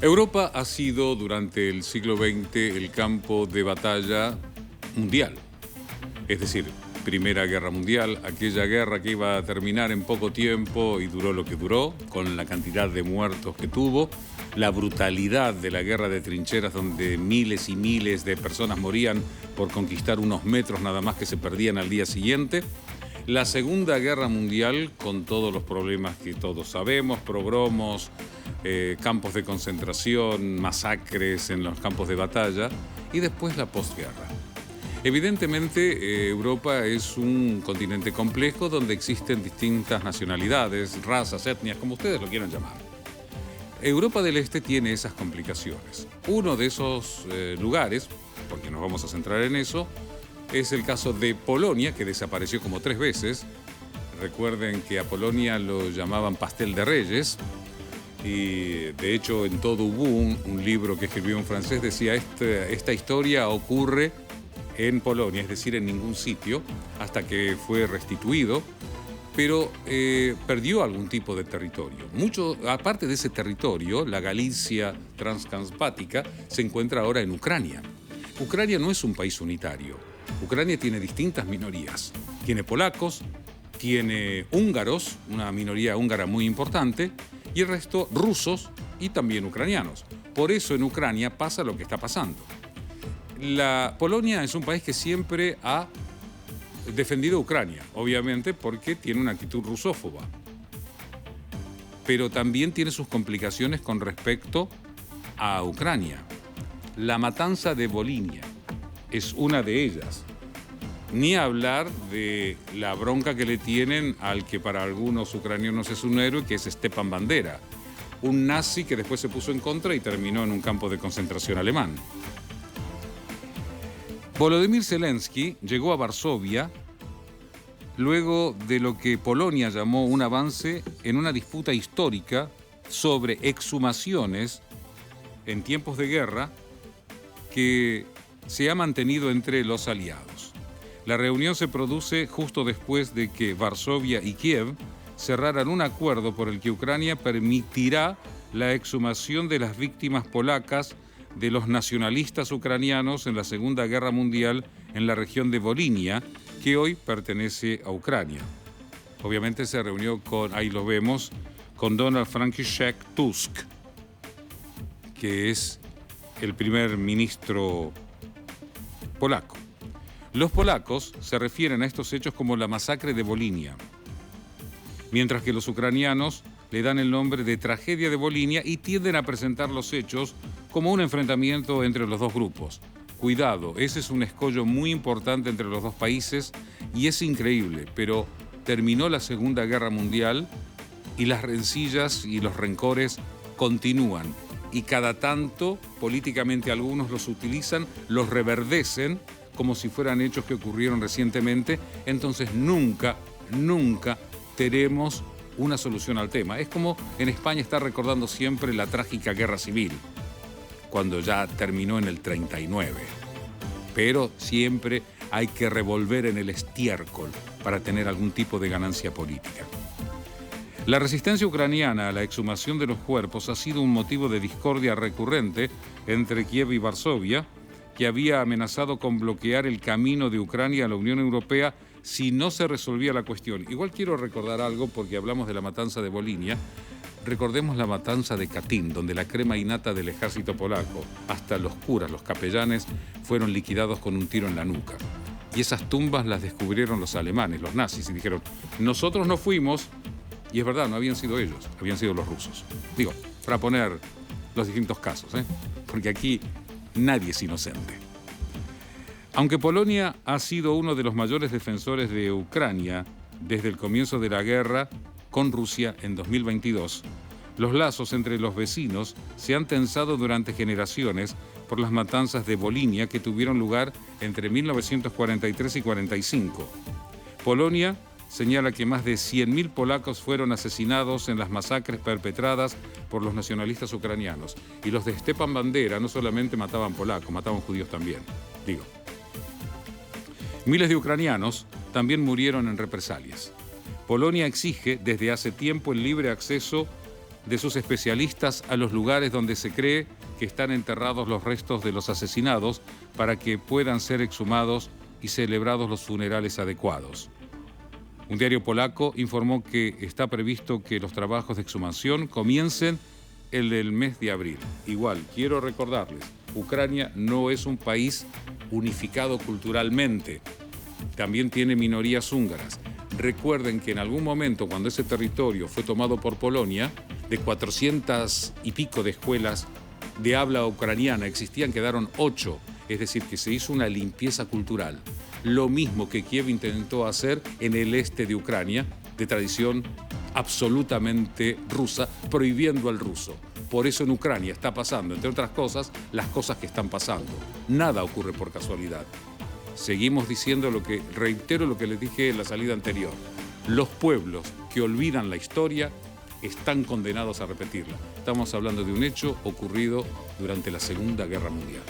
Europa ha sido durante el siglo XX el campo de batalla mundial. Es decir, Primera Guerra Mundial, aquella guerra que iba a terminar en poco tiempo y duró lo que duró, con la cantidad de muertos que tuvo, la brutalidad de la guerra de trincheras donde miles y miles de personas morían por conquistar unos metros nada más que se perdían al día siguiente. La Segunda Guerra Mundial, con todos los problemas que todos sabemos, pogromos, campos de concentración, masacres en los campos de batalla, y después la posguerra. Evidentemente, Europa es un continente complejo donde existen distintas nacionalidades, razas, etnias, como ustedes lo quieran llamar. Europa del Este tiene esas complicaciones. Uno de esos lugares, porque nos vamos a centrar en eso, es el caso de Polonia, que desapareció como 3 veces. Recuerden que a Polonia lo llamaban pastel de reyes, y de hecho en todo hubo un libro que escribió un francés, decía esta historia ocurre en Polonia, es decir, en ningún sitio, hasta que fue restituido, pero perdió algún tipo de territorio. Mucho, aparte de ese territorio, la Galicia transcarpática se encuentra ahora en Ucrania. Ucrania no es un país unitario. Ucrania tiene distintas minorías. Tiene polacos, tiene húngaros, una minoría húngara muy importante, y el resto rusos y también ucranianos. Por eso en Ucrania pasa lo que está pasando. La Polonia es un país que siempre ha defendido a Ucrania, obviamente porque tiene una actitud rusófoba. Pero también tiene sus complicaciones con respecto a Ucrania. La matanza de Volinia es una de ellas. Ni hablar de la bronca que le tienen al que para algunos ucranianos es un héroe, que es Stepan Bandera, un nazi que después se puso en contra y terminó en un campo de concentración alemán. Volodymyr Zelensky llegó a Varsovia luego de lo que Polonia llamó un avance en una disputa histórica sobre exhumaciones en tiempos de guerra que se ha mantenido entre los aliados. La reunión se produce justo después de que Varsovia y Kiev cerraran un acuerdo por el que Ucrania permitirá la exhumación de las víctimas polacas de los nacionalistas ucranianos en la Segunda Guerra Mundial en la región de Volinia, que hoy pertenece a Ucrania. Obviamente se reunió con, ahí lo vemos, con Donald Franciszek Tusk, que es el primer ministro polaco. Los polacos se refieren a estos hechos como la masacre de Volinia, mientras que los ucranianos le dan el nombre de tragedia de Volinia y tienden a presentar los hechos como un enfrentamiento entre los dos grupos. Cuidado, ese es un escollo muy importante entre los dos países y es increíble, pero terminó la Segunda Guerra Mundial y las rencillas y los rencores continúan. Y cada tanto, políticamente algunos los utilizan, los reverdecen como si fueran hechos que ocurrieron recientemente. Entonces nunca tenemos una solución al tema. Es como en España está recordando siempre la trágica guerra civil, cuando ya terminó en el 39. Pero siempre hay que revolver en el estiércol para tener algún tipo de ganancia política. La resistencia ucraniana a la exhumación de los cuerpos ha sido un motivo de discordia recurrente entre Kiev y Varsovia, que había amenazado con bloquear el camino de Ucrania a la Unión Europea si no se resolvía la cuestión. Igual quiero recordar algo, porque hablamos de la matanza de Volinia. Recordemos la matanza de Katyn, donde la crema innata del ejército polaco, hasta los curas, los capellanes, fueron liquidados con un tiro en la nuca. Y esas tumbas las descubrieron los alemanes, los nazis, y dijeron, nosotros no fuimos, y es verdad, no habían sido ellos, habían sido los rusos. Digo, para poner los distintos casos, porque aquí nadie es inocente. Aunque Polonia ha sido uno de los mayores defensores de Ucrania desde el comienzo de la guerra con Rusia en 2022, los lazos entre los vecinos se han tensado durante generaciones por las matanzas de Volinia que tuvieron lugar entre 1943 y 1945. Polonia señala que más de 100.000 polacos fueron asesinados en las masacres perpetradas por los nacionalistas ucranianos. Y los de Stepan Bandera no solamente mataban polacos, mataban judíos también. Miles de ucranianos también murieron en represalias. Polonia exige desde hace tiempo el libre acceso de sus especialistas a los lugares donde se cree que están enterrados los restos de los asesinados para que puedan ser exhumados y celebrados los funerales adecuados. Un diario polaco informó que está previsto que los trabajos de exhumación comiencen en el mes de abril. Igual, quiero recordarles, Ucrania no es un país unificado culturalmente. También tiene minorías húngaras. Recuerden que en algún momento, cuando ese territorio fue tomado por Polonia, de 400 y pico de escuelas de habla ucraniana existían, quedaron 8. Es decir, que se hizo una limpieza cultural. Lo mismo que Kiev intentó hacer en el este de Ucrania, de tradición absolutamente rusa, prohibiendo al ruso. Por eso en Ucrania está pasando, entre otras cosas, las cosas que están pasando. Nada ocurre por casualidad. Seguimos diciendo reitero lo que les dije en la salida anterior. Los pueblos que olvidan la historia están condenados a repetirla. Estamos hablando de un hecho ocurrido durante la Segunda Guerra Mundial.